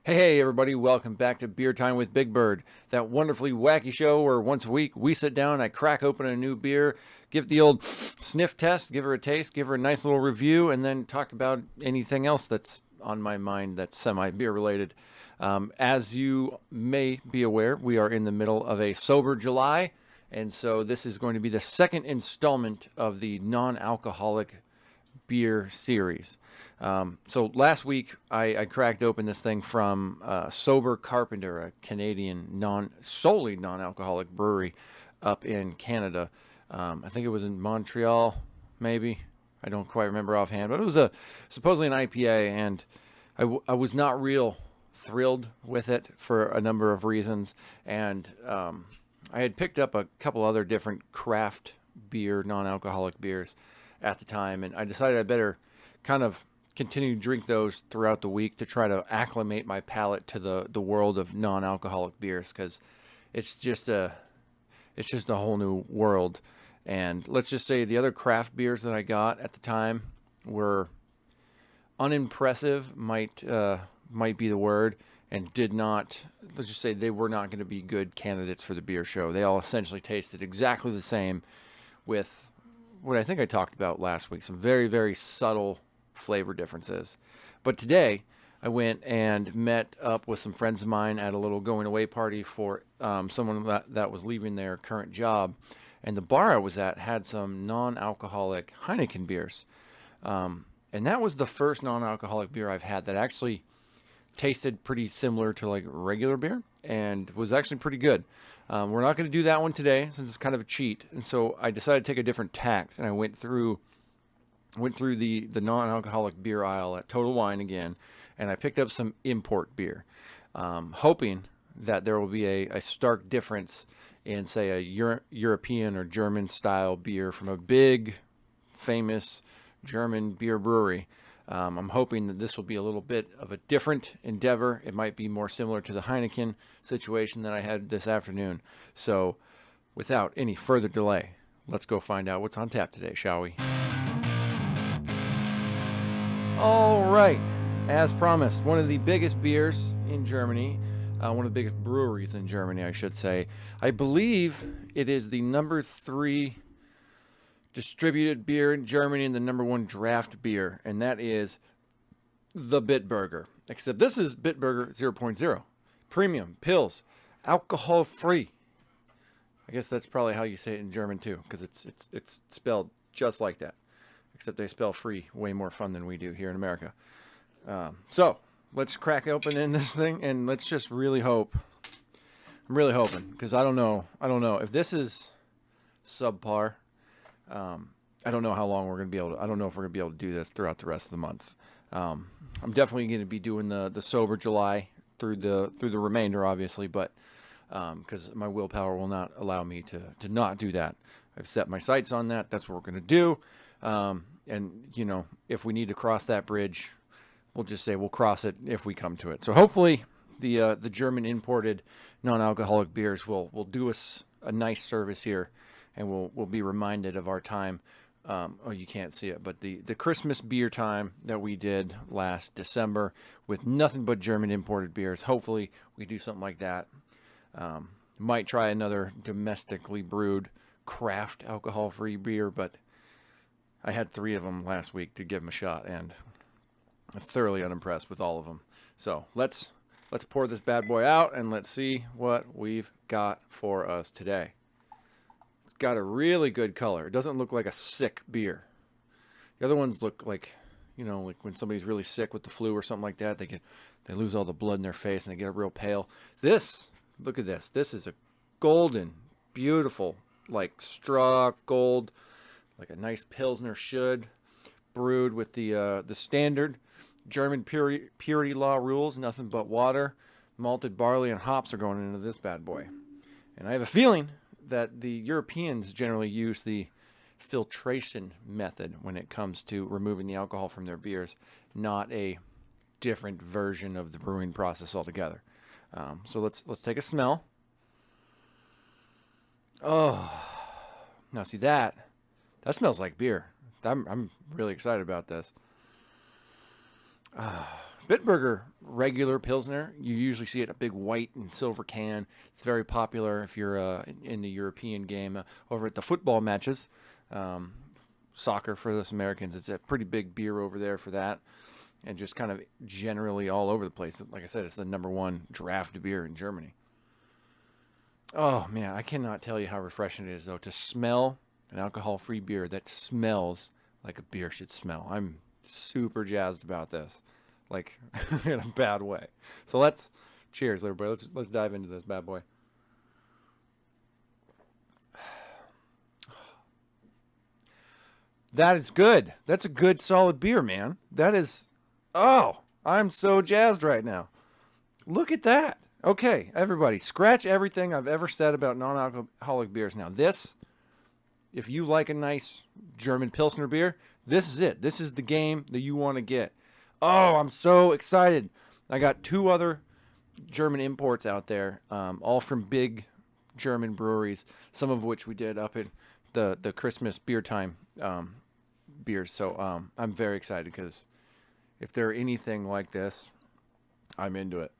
Hey, everybody, welcome back to Beer Time with Big Bird, that wonderfully wacky show where once a week we sit down, I crack open a new beer, give the old sniff test, give her a taste, give her a nice little review, and then talk about anything else that's on my mind that's semi-beer related. As you may be aware, we are in the middle of a sober July, and so this is going to be the second installment of the non-alcoholic beer series. So last week I cracked open this thing from Sober Carpenter, a Canadian solely non-alcoholic brewery up in Canada. I think it was in Montreal, maybe. I don't quite remember offhand, but it was supposedly an IPA, and I was not real thrilled with it for a number of reasons. And I had picked up a couple other different craft beer, non-alcoholic beers at the time, and I decided I better kind of continue to drink those throughout the week to try to acclimate my palate to the world of non-alcoholic beers, because it's just a whole new world. And let's just say the other craft beers that I got at the time were unimpressive, might be the word, and did not, let's just say they were not going to be good candidates for the beer show. They all essentially tasted exactly the same, with what I think I talked about last week, some very, very subtle flavor differences. But today I went and met up with some friends of mine at a little going away party for someone that was leaving their current job. And the bar I was at had some non-alcoholic Heineken beers. And that was the first non-alcoholic beer I've had that actually tasted pretty similar to like regular beer and was actually pretty good. We're not going to do that one today since it's kind of a cheat. And so I decided to take a different tact, and I went through the non-alcoholic beer aisle at Total Wine again, and I picked up some import beer, hoping that there will be a stark difference in, say, a European or German style beer from a big, famous German beer brewery. I'm hoping that this will be a little bit of a different endeavor. It might be more similar to the Heineken situation that I had this afternoon. So, without any further delay, let's go find out what's on tap today, shall we? All right. As promised, one of the biggest beers in Germany, one of the biggest breweries in Germany, I should say. I believe it is the number 3 distributed beer in Germany and the number 1 draft beer, and that is the Bitburger. Except this is Bitburger 0.0. Premium, pills, alcohol-free. I guess that's probably how you say it in German too, because it's spelled just like that. Except they spell free way more fun than we do here in America. So let's crack open in this thing, and let's just really hope. I'm really hoping, because I don't know if this is subpar. I don't know how long we're going to be able to, I don't know if we're going to be able to do this throughout the rest of the month. I'm definitely going to be doing the sober July through the remainder, obviously, but because my willpower will not allow me to not do that. I've set my sights on that. That's what we're going to do. And you know, if we need to cross that bridge, we'll just say we'll cross it if we come to it. So hopefully the German imported non-alcoholic beers will do us a nice service here, and we'll be reminded of our time. Oh, you can't see it, but the Christmas beer time that we did last December with nothing but German imported beers. Hopefully we do something like that. Might try another domestically brewed craft alcohol-free beer, but I had 3 of them last week to give them a shot, and I'm thoroughly unimpressed with all of them. So let's pour this bad boy out, and let's see what we've got for us today. It's got a really good color. It doesn't look like a sick beer. The other ones look like, you know, like when somebody's really sick with the flu or something like that, they lose all the blood in their face and they get real pale. Look at this. This is a golden, beautiful, like straw gold, like a nice Pilsner should, brewed with the standard German purity law rules, nothing but water, malted barley, and hops are going into this bad boy. And I have a feeling that the Europeans generally use the filtration method when it comes to removing the alcohol from their beers, not a different version of the brewing process altogether. So let's take a smell. Oh, now see that smells like beer. I'm really excited about this. Bitburger regular Pilsner, you usually see it in a big white and silver can. It's very popular if you're in the European game over at the football matches. Um, Soccer for us Americans, it's a pretty big beer over there for that. And just kind of generally all over the place. Like I said, it's the #1 draft beer in Germany. Oh, man, I cannot tell you how refreshing it is, though, to smell an alcohol-free beer that smells like a beer should smell. I'm super jazzed about this, like in a bad way. So cheers, everybody. Let's dive into this bad boy. That is good. That's a good, solid beer, man. That is, oh, I'm so jazzed right now. Look at that. Okay, everybody, scratch everything I've ever said about non-alcoholic beers. Now, this, if you like a nice German Pilsner beer, this is it. This is the game that you want to get. Oh, I'm so excited. I got 2 other German imports out there, all from big German breweries, some of which we did up in the Christmas beer time beers. So I'm very excited because if they're anything like this, I'm into it.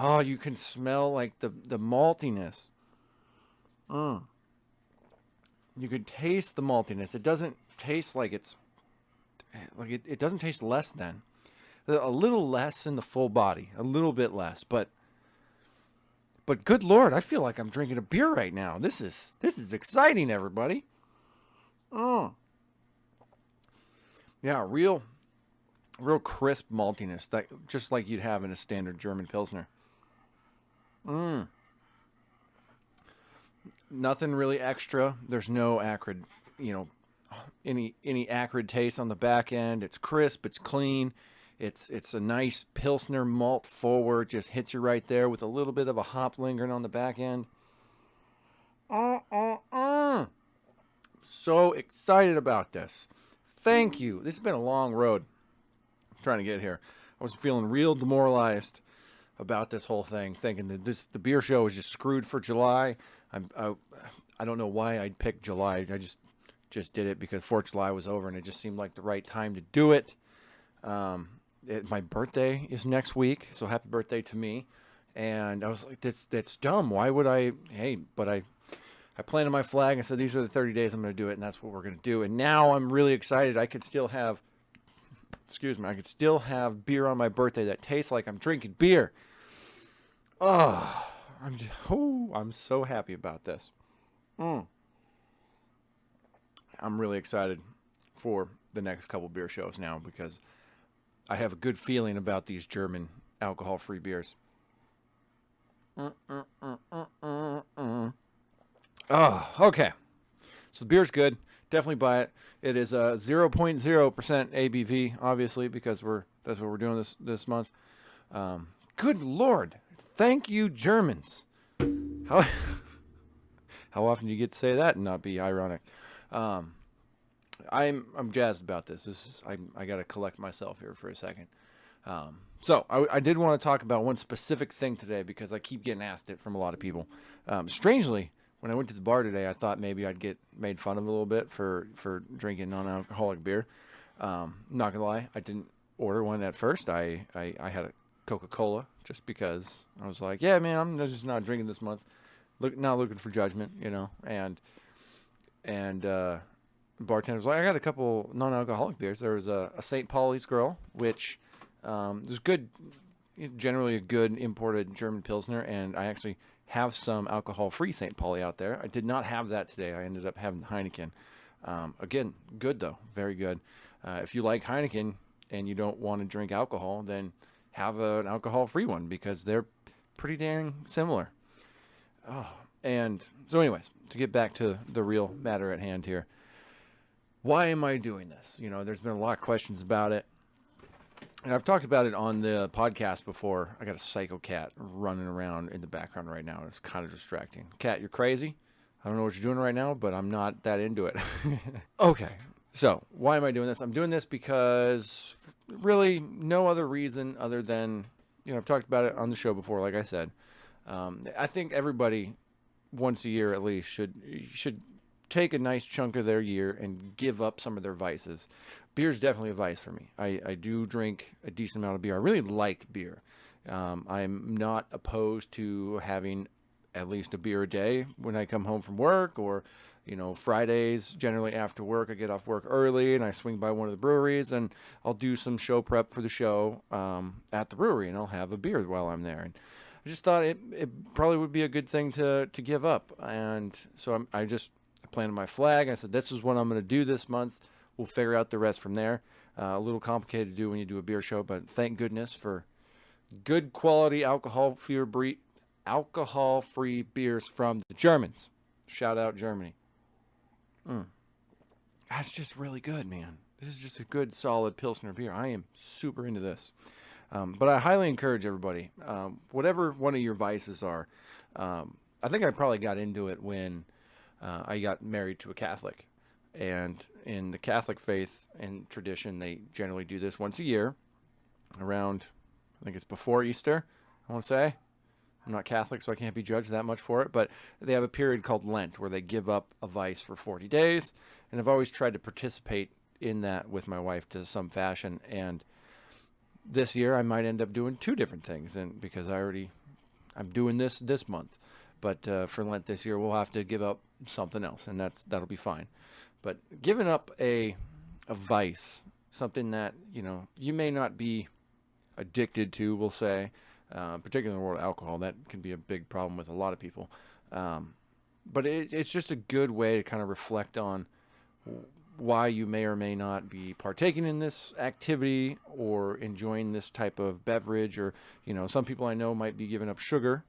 Oh, you can smell like the maltiness. You can taste the maltiness. It doesn't taste like it's like it doesn't taste less than. A little less in the full body, a little bit less, but good Lord, I feel like I'm drinking a beer right now. This is exciting, everybody. Yeah, real crisp maltiness, that just like you'd have in a standard German Pilsner. Nothing really extra. There's no acrid, any acrid taste on the back end. It's crisp. It's clean. It's a nice Pilsner malt forward. Just hits you right there with a little bit of a hop lingering on the back end. So excited about this. Thank you. This has been a long road trying to get here. I was feeling real demoralized about this whole thing, thinking that the beer show was just screwed for July. I don't know why I'd picked July. I just did it because 4th of July was over, and it just seemed like the right time to do it. My birthday is next week, so happy birthday to me. And I was like, that's dumb. Why would I? Hey, but I planted my flag and said, these are the 30 days I'm going to do it, and that's what we're going to do. And now I'm really excited. I could still have beer on my birthday that tastes like I'm drinking beer. Oh, I'm so happy about this. I'm really excited for the next couple beer shows now because I have a good feeling about these German alcohol-free beers. Oh, okay. So the beer's good. Definitely buy it. It is 0.0% ABV, obviously, because that's what we're doing this month. Good Lord. Thank you, Germans. How often do you get to say that and not be ironic? I'm jazzed about this. I got to collect myself here for a second. So I did want to talk about one specific thing today because I keep getting asked it from a lot of people. Strangely, when I went to the bar today, I thought maybe I'd get made fun of a little bit for drinking non-alcoholic beer. Not gonna lie, I didn't order one at first. I had a Coca-Cola just because I was like, yeah, man, I'm just not drinking this month. Not looking for judgment, And the bartender was like, I got a couple non-alcoholic beers. There was a St. Pauli's Girl, which is good, generally a good imported German Pilsner, and I actually have some alcohol-free St. Pauli out there. I did not have that today. I ended up having Heineken. Again, good though, very good. If you like Heineken and you don't want to drink alcohol, then have an alcohol-free one because they're pretty dang similar. Oh, and so anyways, to get back to the real matter at hand here, why am I doing this? There's been a lot of questions about it. And I've talked about it on the podcast before. I got a psycho cat running around in the background right now. It's kind of distracting. Cat, you're crazy. I don't know what you're doing right now, but I'm not that into it. Okay, so why am I doing this? I'm doing this because really no other reason other than, I've talked about it on the show before, like I said. I think everybody once a year at least should take a nice chunk of their year and give up some of their vices. beer is definitely a vice for me. I do drink a decent amount of beer. I really like beer. I'm not opposed to having at least a beer a day when I come home from work, or Fridays generally after work. I get off work early and I swing by one of the breweries, and I'll do some show prep for the show at the brewery, and I'll have a beer while I'm there. And I just thought it probably would be a good thing to give up. And so I planted my flag. I said, this is what I'm going to do this month. We'll figure out the rest from there. A little complicated to do when you do a beer show, but thank goodness for good quality alcohol-free beers from the Germans. Shout out Germany. That's just really good, man. This is just a good, solid Pilsner beer. I am super into this. But I highly encourage everybody, whatever one of your vices are. I think I probably got into it when I got married to a Catholic. And in the Catholic faith and tradition, they generally do this once a year around, I think it's before Easter, I want to say. I'm not Catholic, so I can't be judged that much for it. But they have a period called Lent where they give up a vice for 40 days. And I've always tried to participate in that with my wife to some fashion. And this year I might end up doing two different things, and because I'm doing this month. But for Lent this year, we'll have to give up something else, and that'll be fine. But giving up a vice, something that you may not be addicted to, we'll say, particularly in the world of alcohol, that can be a big problem with a lot of people. But it's just a good way to kind of reflect on why you may or may not be partaking in this activity or enjoying this type of beverage. Or some people I know might be giving up sugar,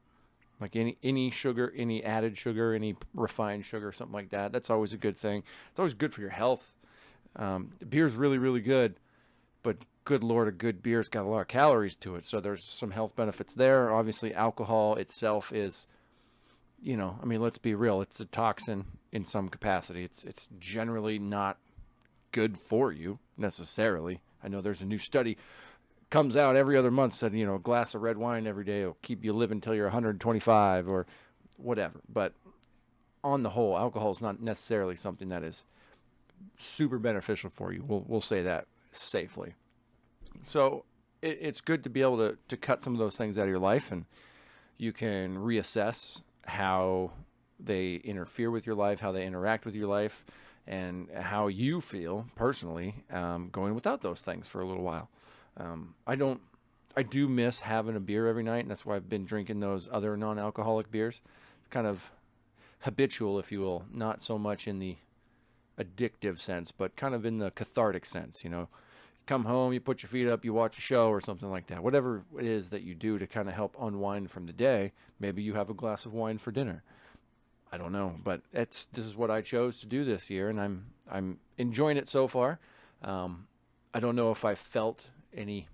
like any sugar, any added sugar, any refined sugar, something like that. That's always a good thing. It's always good for your health. Beer's really, really good, but good Lord, a good beer's got a lot of calories to it. So there's some health benefits there. Obviously, alcohol itself is, let's be real. It's a toxin in some capacity. It's generally not good for you necessarily. I know there's a new study comes out every other month said, a glass of red wine every day will keep you living till you're 125 or whatever. But on the whole, alcohol is not necessarily something that is super beneficial for you. We'll say that safely. So it's good to be able to cut some of those things out of your life, and you can reassess how they interfere with your life, how they interact with your life, and how you feel personally going without those things for a little while. I do miss having a beer every night, and that's why I've been drinking those other non-alcoholic beers. It's kind of habitual, if you will, not so much in the addictive sense, but kind of in the cathartic sense. Come home, you put your feet up, you watch a show or something like that. Whatever it is that you do to kind of help unwind from the day. Maybe you have a glass of wine for dinner. I don't know, but this is what I chose to do this year, and I'm enjoying it so far. I don't know if I felt any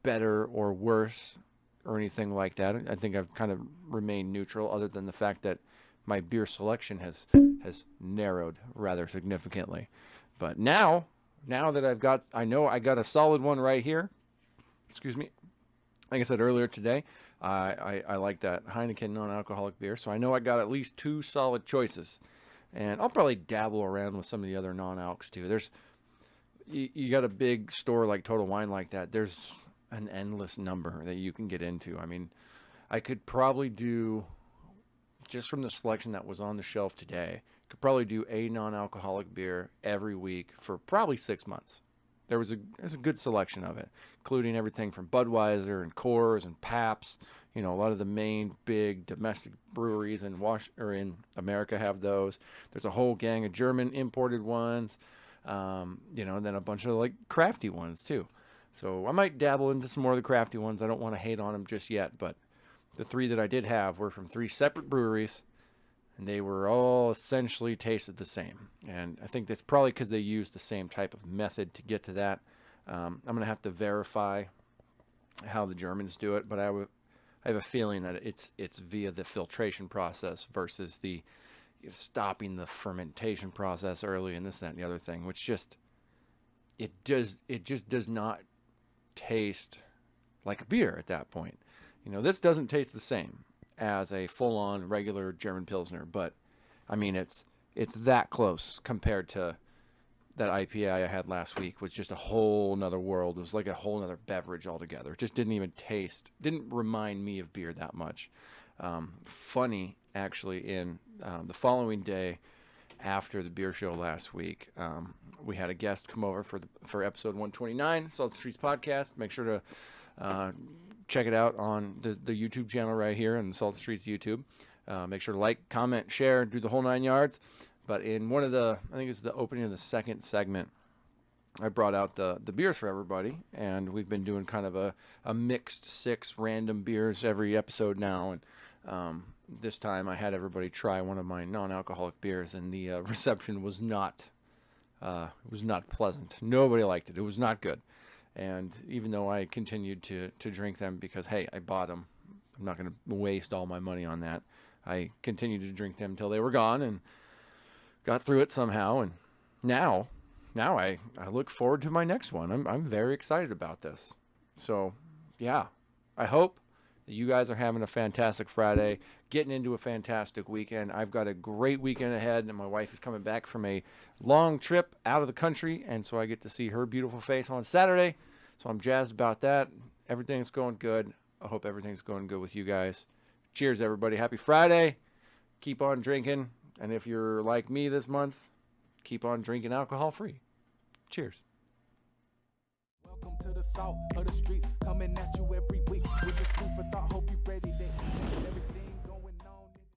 better or worse or anything like that. I think I've kind of remained neutral, other than the fact that my beer selection has narrowed rather significantly. But now that I know I got a solid one right here. Excuse me. Like I said earlier today, I like that Heineken non-alcoholic beer, so I know I got at least two solid choices. And I'll probably dabble around with some of the other non-alcs too. You got a big store like Total Wine like that, there's an endless number that you can get into. I mean, I could probably do, just from the selection that was on the shelf today, could probably do a non-alcoholic beer every week for probably 6 months. There's a good selection of it, including everything from Budweiser and Coors and Pabst. A lot of the main big domestic breweries in America have those. There's a whole gang of German imported ones. And then a bunch of like crafty ones too. So I might dabble into some more of the crafty ones. I don't want to hate on them just yet, but the three that I did have were from three separate breweries, and they were all essentially tasted the same. And I think that's probably because they used the same type of method to get to that. I'm going to have to verify how the Germans do it, but I have a feeling that it's via the filtration process versus the stopping the fermentation process early and this, that, and the other thing, which it just does not taste like a beer at that point. This doesn't taste the same as a full-on regular German Pilsner, but I mean it's that close compared to that IPA I had last week was just a whole nother world. It was like a whole nother beverage altogether. It just didn't even didn't remind me of beer that much. Funny, actually, in the following day after the beer show last week, we had a guest come over for episode 129, Salted Streets Podcast. Make sure to check it out on the YouTube channel right here on Salted Streets YouTube. Make sure to like, comment, share, do the whole 9 yards. But in one of I think it's the opening of the second segment, I brought out the beers for everybody, and we've been doing kind of a mixed 6 random beers every episode now. And this time I had everybody try one of my non-alcoholic beers, and the reception was not pleasant. Nobody liked it. It was not good. And even though I continued to drink them because, hey, I bought them, I'm not going to waste all my money on that. I continued to drink them until they were gone and got through it somehow. And now I look forward to my next one. I'm very excited about this. So, yeah, I hope that you guys are having a fantastic Friday, getting into a fantastic weekend. I've got a great weekend ahead, and my wife is coming back from a long trip out of the country, and so I get to see her beautiful face on Saturday. So I'm jazzed about that. Everything's going good. I hope everything's going good with you guys. Cheers, everybody. Happy Friday. Keep on drinking. And if you're like me this month, keep on drinking alcohol free. Cheers. Welcome to the salt of the streets, coming at you every week with this food for thought. Hope you ready to eat everything.